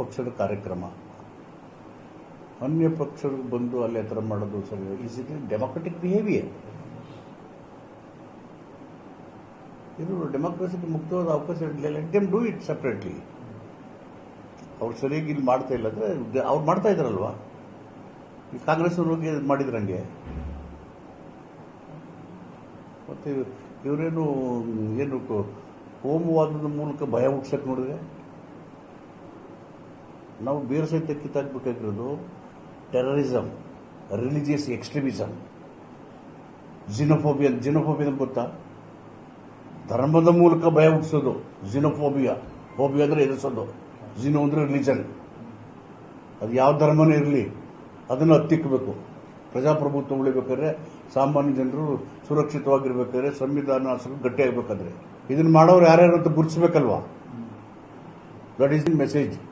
ಪಕ್ಷದ ಕಾರ್ಯಕ್ರಮ. ಅನ್ಯ ಪಕ್ಷರು ಬಂದು ಅಲ್ಲಿ ಥರ ಮಾಡೋದು ಸರಿ. Is it democratic behaviour? ಇದು ಡೆಮೋಕ್ರಸಿಗೆ ಮುಕ್ತವಾದ ಅವಕಾಶ ಇರಲಿಲ್ಲ. Let them do it separately. ಅವ್ರು ಸರಿಯಾಗಿ ಇಲ್ಲಿ ಮಾಡ್ತಾ ಇಲ್ಲ ಅಂದರೆ ಅವ್ರು ಮಾಡ್ತಾ ಇದ್ದಾರಲ್ವಾ. ಈ ಕಾಂಗ್ರೆಸ್ ಅವರು ಹೋಗಿ ಮಾಡಿದ್ರಂಗೆ. ಮತ್ತು ಇವರೇನು ಕೋಮುವಾದದ ಮೂಲಕ ಭಯ ಹುಟ್ಸಕ್ಕೆ ನೋಡಿದ್ರೆ ನಾವು ಬೇರೆ ಸಹಿತ ಕಿತ್ತಾಕ್ಬೇಕಾಗಿರೋದು ಟೆರರಿಸಮ್, ರಿಲಿಜಿಯಸ್ ಎಕ್ಸ್ಟ್ರೀಮಿಸಮ್, ಜಿನೋಫೋಬಿಯಾ ಗೊತ್ತಾ? ಧರ್ಮದ ಮೂಲಕ ಭಯ ಹುಟ್ಟಿಸೋದು ಜಿನೋಫೋಬಿಯಾ. ಫೋಬಿಯಾ ಅಂದರೆ ಎದುರಿಸೋದು, ಜಿನೋ ಅಂದರೆ ರಿಲಿಜನ್. ಅದು ಯಾವ ಧರ್ಮನೇ ಇರಲಿ ಅದನ್ನು ಹತ್ತಿಕ್ಕಬೇಕು. ಪ್ರಜಾಪ್ರಭುತ್ವ ಉಳಿಬೇಕಾದ್ರೆ, ಸಾಮಾನ್ಯ ಜನರು ಸುರಕ್ಷಿತವಾಗಿರ್ಬೇಕಾದ್ರೆ, ಸಂವಿಧಾನ ಗಟ್ಟಿಯಾಗಬೇಕಾದ್ರೆ ಇದನ್ನು ಮಾಡೋರು ಯಾರ್ಯಾರು ಅಂತ ಗುರುತಿಸಬೇಕಲ್ವಾ? That is the message.